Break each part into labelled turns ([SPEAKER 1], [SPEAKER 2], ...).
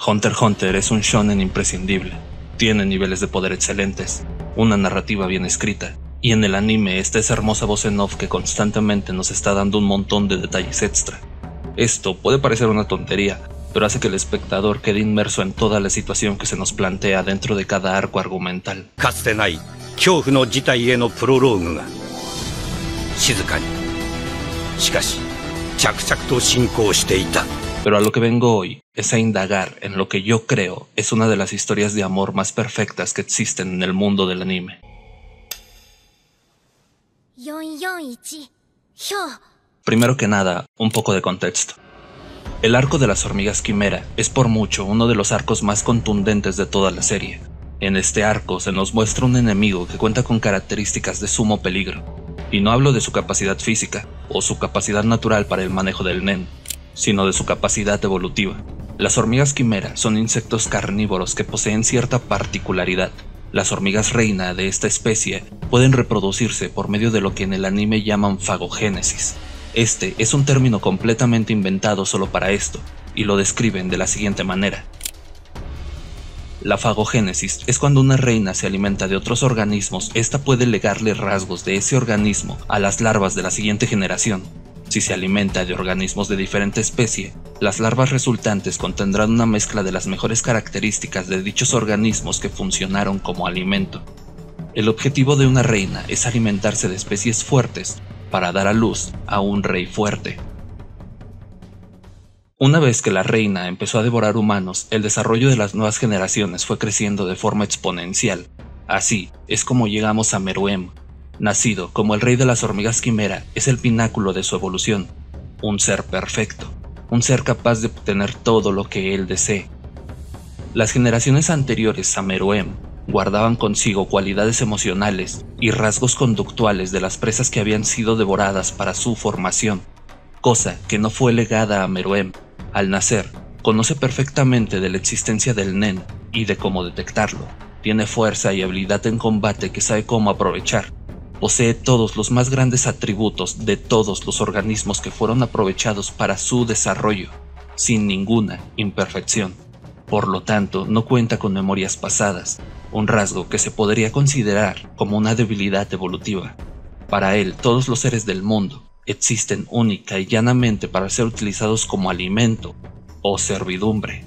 [SPEAKER 1] Hunter x Hunter es un shonen imprescindible. Tiene niveles de poder excelentes, una narrativa bien escrita, y en el anime está esa hermosa voz en off que constantemente nos está dando un montón de detalles extra. Esto puede parecer una tontería, pero hace que el espectador quede inmerso en toda la situación que se nos plantea dentro de cada arco argumental. Pero a lo que vengo hoy es a indagar en lo que yo creo es una de las historias de amor más perfectas que existen en el mundo del anime. Primero que nada, un poco de contexto. El arco de las hormigas quimera es por mucho uno de los arcos más contundentes de toda la serie. En este arco se nos muestra un enemigo que cuenta con características de sumo peligro, y no hablo de su capacidad física o su capacidad natural para el manejo del nen, sino de su capacidad evolutiva. Las hormigas quimera son insectos carnívoros que poseen cierta particularidad. Las hormigas reina de esta especie pueden reproducirse por medio de lo que en el anime llaman fagogénesis. Este es un término completamente inventado solo para esto, y lo describen de la siguiente manera. La fagogénesis es cuando una reina se alimenta de otros organismos. Esta puede legarle rasgos de ese organismo a las larvas de la siguiente generación. Si se alimenta de organismos de diferente especie, las larvas resultantes contendrán una mezcla de las mejores características de dichos organismos que funcionaron como alimento. El objetivo de una reina es alimentarse de especies fuertes para dar a luz a un rey fuerte. Una vez que la reina empezó a devorar humanos, el desarrollo de las nuevas generaciones fue creciendo de forma exponencial. Así es como llegamos a Meruem. Nacido como el rey de las hormigas quimera, es el pináculo de su evolución, un ser perfecto, un ser capaz de obtener todo lo que él desee. Las generaciones anteriores a Meruem guardaban consigo cualidades emocionales y rasgos conductuales de las presas que habían sido devoradas para su formación, cosa que no fue legada a Meruem. Al nacer, conoce perfectamente de la existencia del nen y de cómo detectarlo. Tiene fuerza y habilidad en combate que sabe cómo aprovechar. Posee todos los más grandes atributos de todos los organismos que fueron aprovechados para su desarrollo, sin ninguna imperfección. Por lo tanto, no cuenta con memorias pasadas, un rasgo que se podría considerar como una debilidad evolutiva. Para él, todos los seres del mundo existen única y llanamente para ser utilizados como alimento o servidumbre.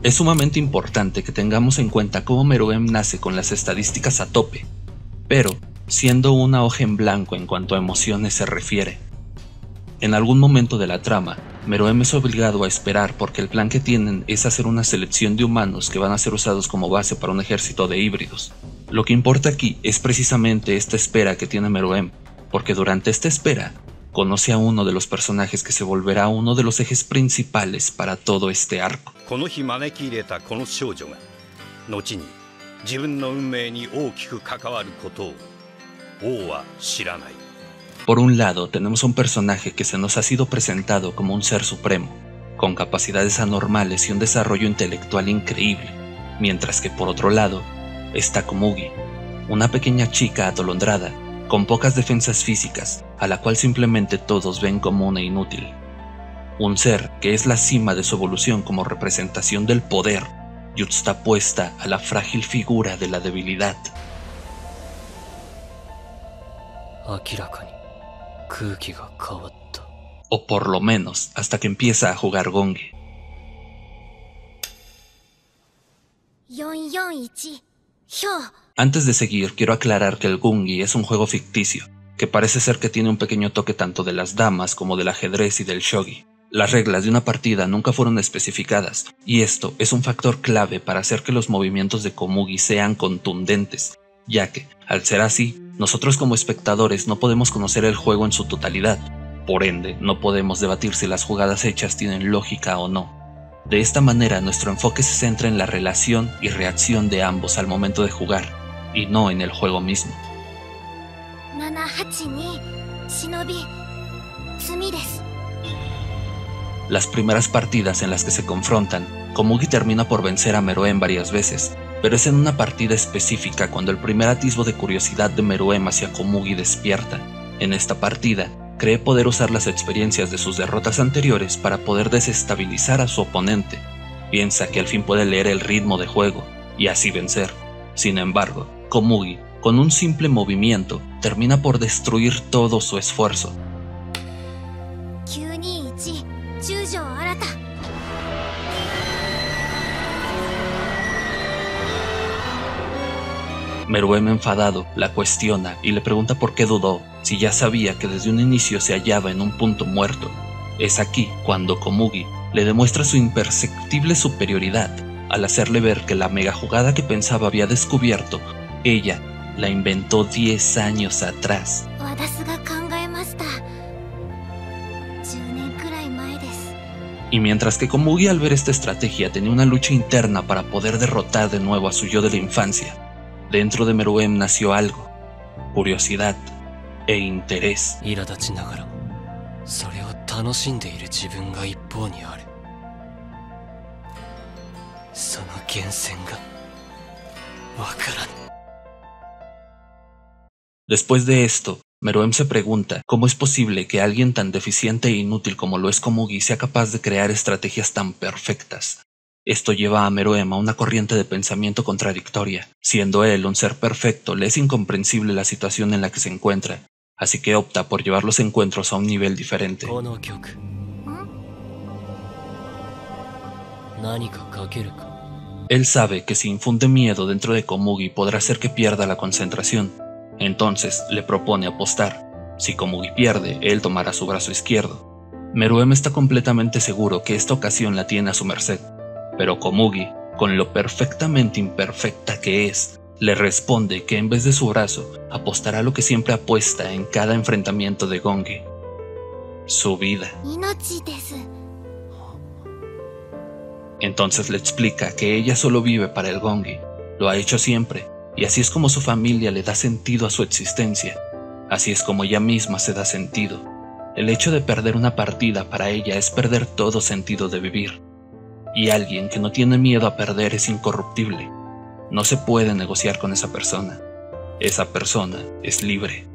[SPEAKER 1] Es sumamente importante que tengamos en cuenta cómo Meruem nace con las estadísticas a tope, pero siendo una hoja en blanco en cuanto a emociones se refiere. En algún momento de la trama, Meruem es obligado a esperar porque el plan que tienen es hacer una selección de humanos que van a ser usados como base para un ejército de híbridos. Lo que importa aquí es precisamente esta espera que tiene Meruem, porque durante esta espera, conoce a uno de los personajes que se volverá uno de los ejes principales para todo este arco. Por un lado, tenemos un personaje que se nos ha sido presentado como un ser supremo, con capacidades anormales y un desarrollo intelectual increíble, mientras que por otro lado, está Komugi, una pequeña chica atolondrada, con pocas defensas físicas, a la cual simplemente todos ven como una inútil. Un ser que es la cima de su evolución como representación del poder, yuxtapuesta a la frágil figura de la debilidad. O por lo menos hasta que empieza a jugar Gongi. Antes de seguir, quiero aclarar que el Gungi es un juego ficticio, que parece ser que tiene un pequeño toque tanto de las damas como del ajedrez y del shogi. Las reglas de una partida nunca fueron especificadas, y esto es un factor clave para hacer que los movimientos de Komugi sean contundentes, ya que, al ser así, nosotros como espectadores no podemos conocer el juego en su totalidad, por ende, no podemos debatir si las jugadas hechas tienen lógica o no. De esta manera, nuestro enfoque se centra en la relación y reacción de ambos al momento de jugar, y no en el juego mismo. Las primeras partidas en las que se confrontan, Komugi termina por vencer a Meruem varias veces, pero es en una partida específica cuando el primer atisbo de curiosidad de Meruem hacia Komugi despierta. En esta partida, cree poder usar las experiencias de sus derrotas anteriores para poder desestabilizar a su oponente. Piensa que al fin puede leer el ritmo de juego y así vencer. Sin embargo, Komugi, con un simple movimiento, termina por destruir todo su esfuerzo. Meruem, enfadado, la cuestiona y le pregunta por qué dudó, si ya sabía que desde un inicio se hallaba en un punto muerto. Es aquí cuando Komugi le demuestra su imperceptible superioridad, al hacerle ver que la mega jugada que pensaba había descubierto, ella la inventó 10 años atrás. Y mientras que Komugi, al ver esta estrategia, tenía una lucha interna para poder derrotar de nuevo a su yo de la infancia, dentro de Meruem nació algo: curiosidad e interés. Después de esto, Meruem se pregunta cómo es posible que alguien tan deficiente e inútil como lo es Komugi sea capaz de crear estrategias tan perfectas. Esto lleva a Meruem a una corriente de pensamiento contradictoria. Siendo él un ser perfecto, le es incomprensible la situación en la que se encuentra, así que opta por llevar los encuentros a un nivel diferente. Él sabe que si infunde miedo dentro de Komugi podrá hacer que pierda la concentración. Entonces le propone apostar. Si Komugi pierde, él tomará su brazo izquierdo. Meruem está completamente seguro que esta ocasión la tiene a su merced, pero Komugi, con lo perfectamente imperfecta que es, le responde que en vez de su brazo, apostará lo que siempre apuesta en cada enfrentamiento de Gongi: su vida. Entonces le explica que ella solo vive para el Gongi, lo ha hecho siempre, y así es como su familia le da sentido a su existencia, así es como ella misma se da sentido. El hecho de perder una partida para ella es perder todo sentido de vivir, y alguien que no tiene miedo a perder es incorruptible. No se puede negociar con esa persona es libre.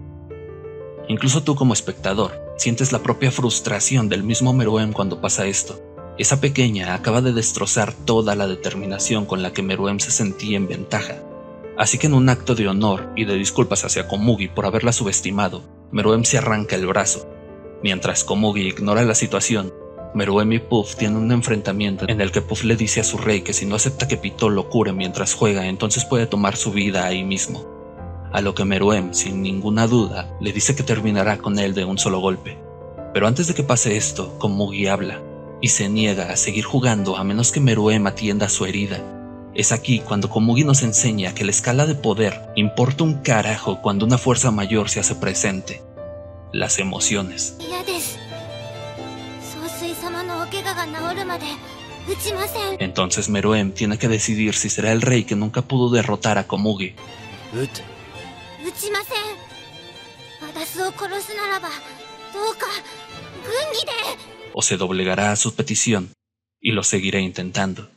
[SPEAKER 1] Incluso tú como espectador sientes la propia frustración del mismo Meruem cuando pasa esto. Esa pequeña acaba de destrozar toda la determinación con la que Meruem se sentía en ventaja. Así que en un acto de honor y de disculpas hacia Komugi por haberla subestimado, Meruem se arranca el brazo. Mientras Komugi ignora la situación, Meruem y Puff tienen un enfrentamiento en el que Puff le dice a su rey que si no acepta que Pitol lo cure mientras juega, entonces puede tomar su vida ahí mismo. A lo que Meruem, sin ninguna duda, le dice que terminará con él de un solo golpe. Pero antes de que pase esto, Komugi habla y se niega a seguir jugando a menos que Meruem atienda su herida. Es aquí cuando Komugi nos enseña que la escala de poder importa un carajo cuando una fuerza mayor se hace presente: las emociones. Entonces Meruem tiene que decidir si será el rey que nunca pudo derrotar a Komugi o se doblegará a su petición y lo seguirá intentando.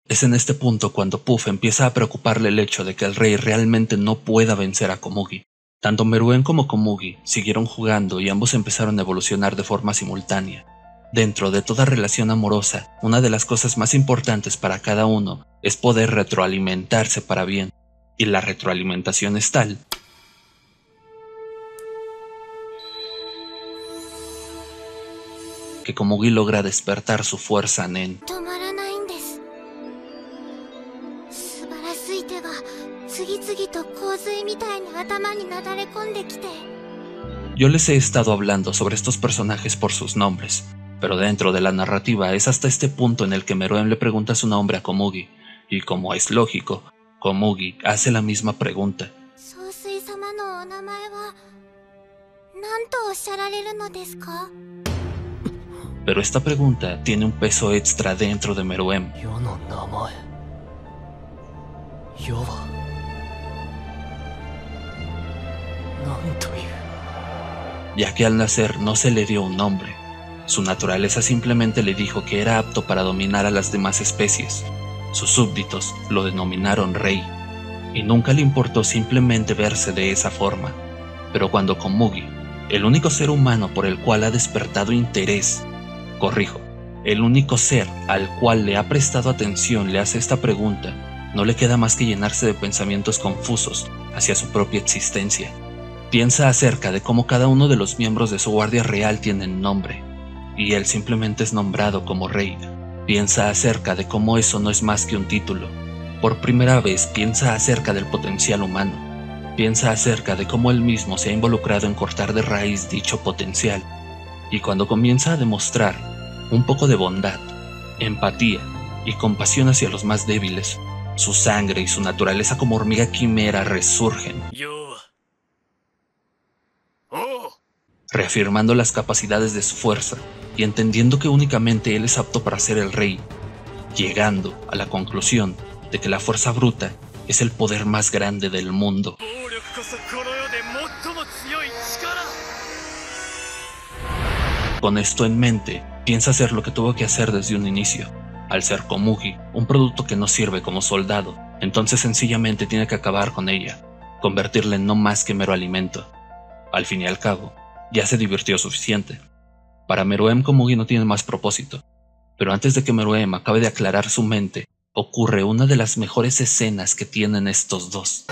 [SPEAKER 1] Es en este punto cuando Puff empieza a preocuparle el hecho de que el rey realmente no pueda vencer a Komugi. Tanto Meruem como Komugi siguieron jugando y ambos empezaron a evolucionar de forma simultánea. Dentro de toda relación amorosa, una de las cosas más importantes para cada uno es poder retroalimentarse para bien, y la retroalimentación es tal que Komugi logra despertar su fuerza Nen. Yo les he estado hablando sobre estos personajes por sus nombres, pero dentro de la narrativa es hasta este punto en el que Meruem le pregunta su nombre a Komugi, y como es lógico, Komugi hace la misma pregunta. Pero esta pregunta tiene un peso extra dentro de Meruem. ya que al nacer no se le dio un nombre. Su naturaleza simplemente le dijo que era apto para dominar a las demás especies. Sus súbditos lo denominaron rey, y nunca le importó simplemente verse de esa forma. Pero cuando Komugi, el único ser humano por el cual ha despertado interés, el único ser al cual le ha prestado atención le hace esta pregunta, no le queda más que llenarse de pensamientos confusos hacia su propia existencia. Piensa acerca de cómo cada uno de los miembros de su guardia real tienen nombre, y él simplemente es nombrado como rey. Piensa acerca de cómo eso no es más que un título. Por primera vez piensa acerca del potencial humano. Piensa acerca de cómo él mismo se ha involucrado en cortar de raíz dicho potencial. Y cuando comienza a demostrar un poco de bondad, empatía y compasión hacia los más débiles, su sangre y su naturaleza como hormiga quimera resurgen, reafirmando las capacidades de su fuerza y entendiendo que únicamente él es apto para ser el rey, llegando a la conclusión de que la fuerza bruta es el poder más grande del mundo. Con esto en mente, piensa hacer lo que tuvo que hacer desde un inicio. Al ser Komugi, un producto que no sirve como soldado, entonces sencillamente tiene que acabar con ella, convertirla en no más que mero alimento. Al fin y al cabo, ya se divirtió suficiente. Para Meruem, Komugi no tiene más propósito. Pero antes de que Meruem acabe de aclarar su mente, ocurre una de las mejores escenas que tienen estos dos.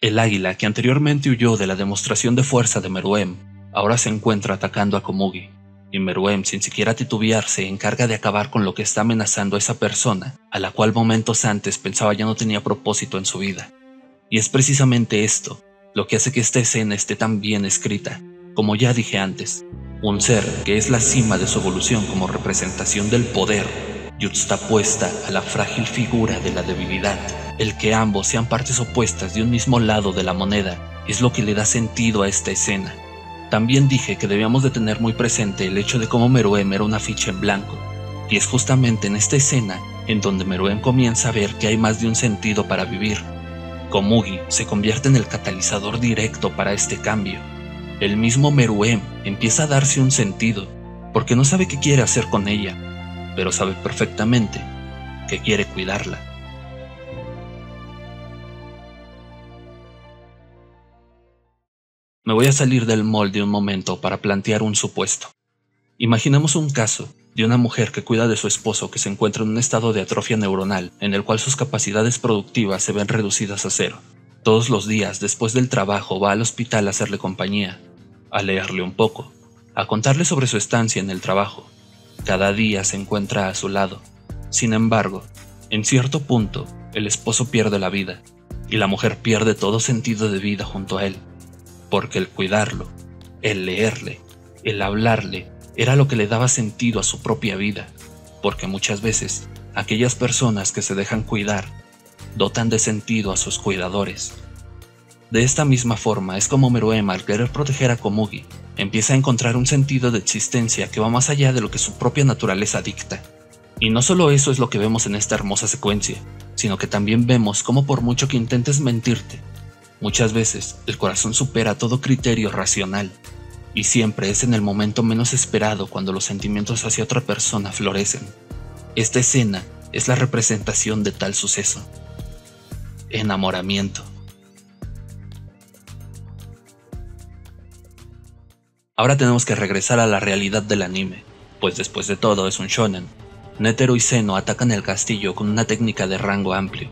[SPEAKER 1] El águila, que anteriormente huyó de la demostración de fuerza de Meruem, ahora se encuentra atacando a Komugi, y Meruem, sin siquiera titubear, se encarga de acabar con lo que está amenazando a esa persona, a la cual momentos antes pensaba ya no tenía propósito en su vida. Y es precisamente esto lo que hace que esta escena esté tan bien escrita. Como ya dije antes, un ser que es la cima de su evolución como representación del poder, yuxtapuesta a la frágil figura de la debilidad. El que ambos sean partes opuestas de un mismo lado de la moneda es lo que le da sentido a esta escena. También dije que debíamos de tener muy presente el hecho de cómo Meruem era una ficha en blanco, y es justamente en esta escena en donde Meruem comienza a ver que hay más de un sentido para vivir. Komugi se convierte en el catalizador directo para este cambio. El mismo Meruem empieza a darse un sentido, porque no sabe qué quiere hacer con ella, pero sabe perfectamente que quiere cuidarla. Me voy a salir del molde un momento para plantear un supuesto. Imaginemos un caso de una mujer que cuida de su esposo que se encuentra en un estado de atrofia neuronal en el cual sus capacidades productivas se ven reducidas a cero. Todos los días después del trabajo va al hospital a hacerle compañía, a leerle un poco, a contarle sobre su estancia en el trabajo. Cada día se encuentra a su lado. Sin embargo, en cierto punto, el esposo pierde la vida y la mujer pierde todo sentido de vida junto a él. Porque el cuidarlo, el leerle, el hablarle, era lo que le daba sentido a su propia vida, porque muchas veces aquellas personas que se dejan cuidar dotan de sentido a sus cuidadores. De esta misma forma es como Meruem, al querer proteger a Komugi, empieza a encontrar un sentido de existencia que va más allá de lo que su propia naturaleza dicta. Y no solo eso es lo que vemos en esta hermosa secuencia, sino que también vemos cómo por mucho que intentes mentirte, muchas veces el corazón supera todo criterio racional, y siempre es en el momento menos esperado cuando los sentimientos hacia otra persona florecen. Esta escena es la representación de tal suceso. Enamoramiento. Ahora tenemos que regresar a la realidad del anime, pues después de todo es un shonen. Netero y Zeno atacan el castillo con una técnica de rango amplio.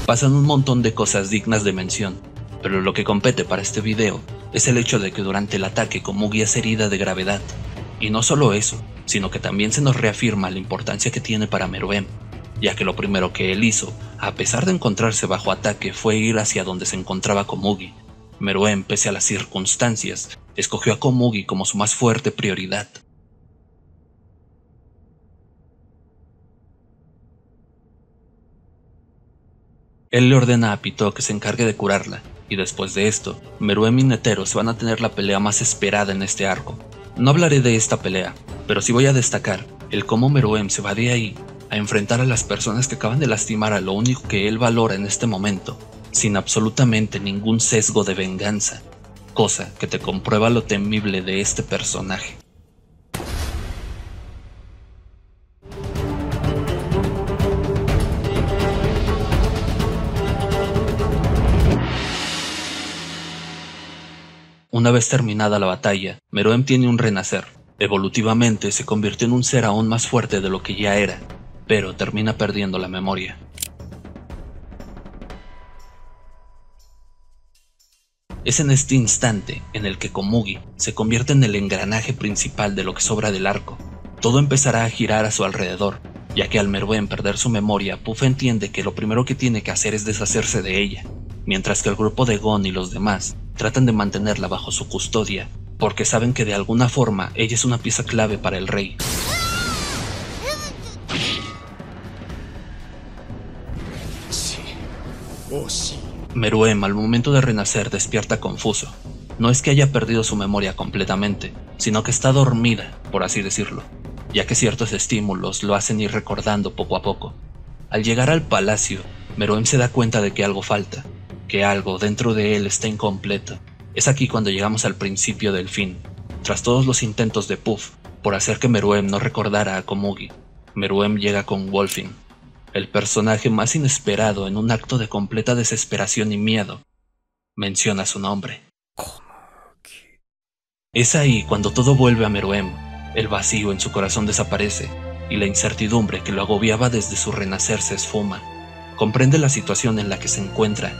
[SPEAKER 1] Pasan un montón de cosas dignas de mención, pero lo que compete para este video es el hecho de que durante el ataque Komugi es herida de gravedad. Y no solo eso, sino que también se nos reafirma la importancia que tiene para Meruem, ya que lo primero que él hizo, a pesar de encontrarse bajo ataque, fue ir hacia donde se encontraba Komugi. Meruem, pese a las circunstancias, escogió a Komugi como su más fuerte prioridad. Él le ordena a Pito que se encargue de curarla, y después de esto, Meruem y Netero se van a tener la pelea más esperada en este arco. No hablaré de esta pelea, pero sí voy a destacar el cómo Meruem se va de ahí a enfrentar a las personas que acaban de lastimar a lo único que él valora en este momento, sin absolutamente ningún sesgo de venganza, cosa que te comprueba lo temible de este personaje. Una vez terminada la batalla, Meruem tiene un renacer. Evolutivamente se convirtió en un ser aún más fuerte de lo que ya era, pero termina perdiendo la memoria. Es en este instante en el que Komugi se convierte en el engranaje principal de lo que sobra del arco. Todo empezará a girar a su alrededor, ya que al Meruem perder su memoria, Puff entiende que lo primero que tiene que hacer es deshacerse de ella, mientras que el grupo de Gon y los demás tratan de mantenerla bajo su custodia, porque saben que de alguna forma ella es una pieza clave para el rey. Meruem al momento de renacer despierta confuso. No es que haya perdido su memoria completamente, sino que está dormida, por así decirlo, ya que ciertos estímulos lo hacen ir recordando poco a poco. Al llegar al palacio, Meruem se da cuenta de que algo falta, que algo dentro de él está incompleto. Es aquí cuando llegamos al principio del fin. Tras todos los intentos de Puff por hacer que Meruem no recordara a Komugi, Meruem llega con Wolfing, el personaje más inesperado en un acto de completa desesperación y miedo. Menciona su nombre. Es ahí cuando todo vuelve a Meruem. El vacío en su corazón desaparece y la incertidumbre que lo agobiaba desde su renacer se esfuma. Comprende la situación en la que se encuentra,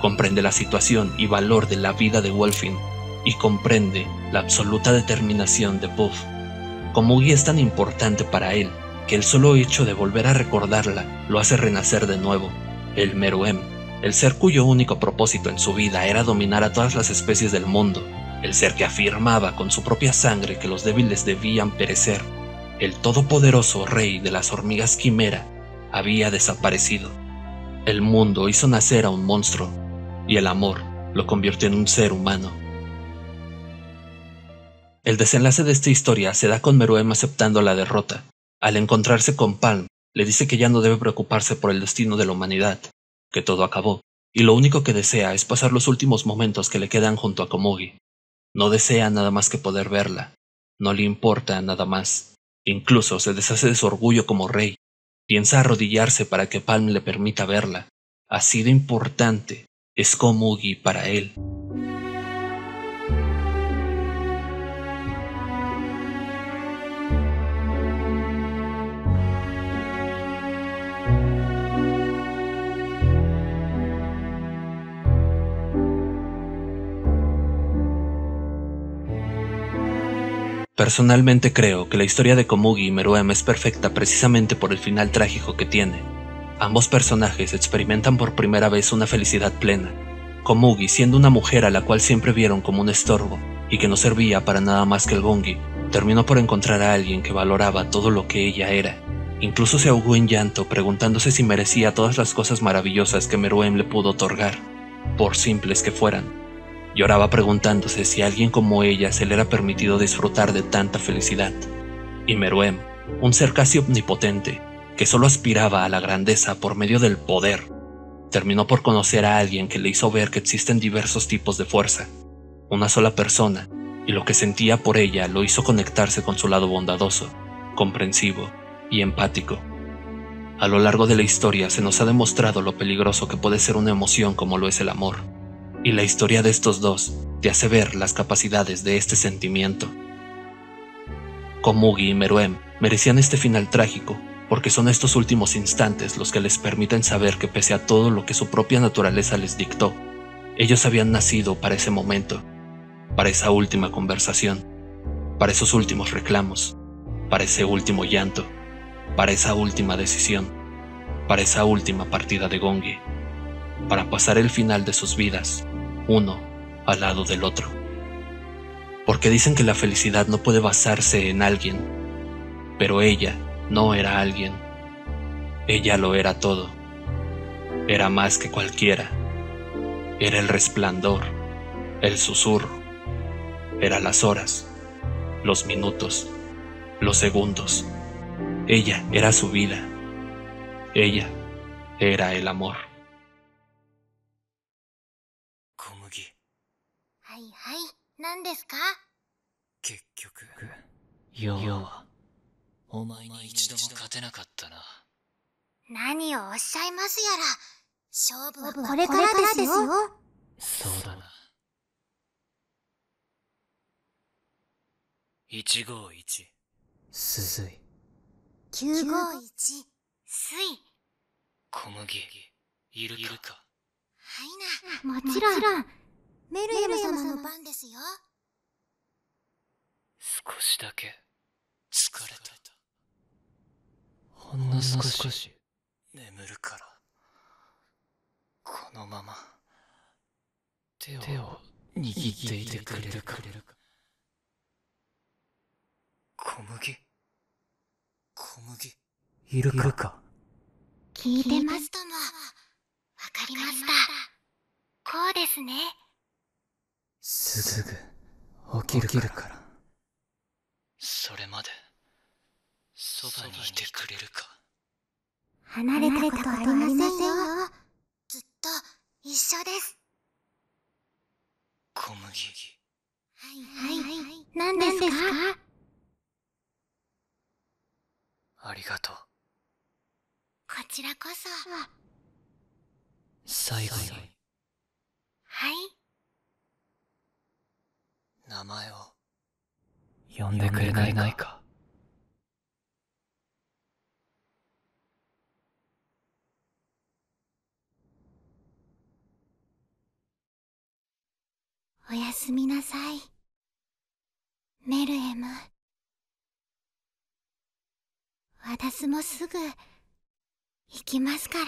[SPEAKER 1] comprende la situación y valor de la vida de Wolfing y comprende la absoluta determinación de Puff. Komugi es tan importante para él que el solo hecho de volver a recordarla lo hace renacer de nuevo. El Meruem, el ser cuyo único propósito en su vida era dominar a todas las especies del mundo, el ser que afirmaba con su propia sangre que los débiles debían perecer, el todopoderoso rey de las hormigas quimera, había desaparecido. El mundo hizo nacer a un monstruo, y el amor lo convirtió en un ser humano. El desenlace de esta historia se da con Meruem aceptando la derrota. Al encontrarse con Palm, le dice que ya no debe preocuparse por el destino de la humanidad, que todo acabó, y lo único que desea es pasar los últimos momentos que le quedan junto a Komugi. No desea nada más que poder verla, no le importa nada más. Incluso se deshace de su orgullo como rey, piensa arrodillarse para que Palm le permita verla. Así de importante es Komugi para él. Personalmente creo que la historia de Komugi y Meruem es perfecta precisamente por el final trágico que tiene. Ambos personajes experimentan por primera vez una felicidad plena. Komugi siendo una mujer a la cual siempre vieron como un estorbo y que no servía para nada más que el gongi, terminó por encontrar a alguien que valoraba todo lo que ella era. Incluso se ahogó en llanto preguntándose si merecía todas las cosas maravillosas que Meruem le pudo otorgar, por simples que fueran. Lloraba preguntándose si a alguien como ella se le era permitido disfrutar de tanta felicidad. Y Meruem, un ser casi omnipotente, que solo aspiraba a la grandeza por medio del poder, terminó por conocer a alguien que le hizo ver que existen diversos tipos de fuerza, una sola persona, y lo que sentía por ella lo hizo conectarse con su lado bondadoso, comprensivo y empático. A lo largo de la historia se nos ha demostrado lo peligroso que puede ser una emoción como lo es el amor. Y la historia de estos dos te hace ver las capacidades de este sentimiento. Komugi y Meruem merecían este final trágico, porque son estos últimos instantes los que les permiten saber que pese a todo lo que su propia naturaleza les dictó, ellos habían nacido para ese momento, para esa última conversación, para esos últimos reclamos, para ese último llanto, para esa última decisión, para esa última partida de gongi, para pasar el final de sus vidas, uno al lado del otro. Porque dicen que la felicidad no puede basarse en alguien, pero ella no era alguien. Ella lo era todo. Era más que cualquiera. Era el resplandor, el susurro. Era las horas, los minutos, los segundos, Ella era su vida. Ella era el amor.
[SPEAKER 2] 小麦。
[SPEAKER 3] はいはい、何ですか？
[SPEAKER 2] 結局、要は、お前に一度も勝てなかったな。
[SPEAKER 3] 何をおっしゃいますやら。勝負はこれからですよ。
[SPEAKER 2] そうだな。151、鈴井。
[SPEAKER 3] 951、水。
[SPEAKER 2] 小麦、いるか。
[SPEAKER 3] はいな。もちろん。メルエム様の番ですよ。
[SPEAKER 2] 少しだけ、疲れた。ほんの少し、眠るから。このまま、手を握っていてくれるか。小麦いるか。
[SPEAKER 3] 聞いてますとも。わかりました。こうですね。
[SPEAKER 2] すぐ、起きるから。それまで、そばにいてくれるか。
[SPEAKER 3] 離れたことありませんよ。ずっと一緒です。
[SPEAKER 2] 小麦。
[SPEAKER 3] はいはい。何ですか？
[SPEAKER 2] ありがとう。
[SPEAKER 3] こちらこそ。
[SPEAKER 2] 最後に、
[SPEAKER 3] はい。
[SPEAKER 2] 名前を、呼んでくれないか。
[SPEAKER 3] おやすみなさい。メルエム。私もすぐ行きますから。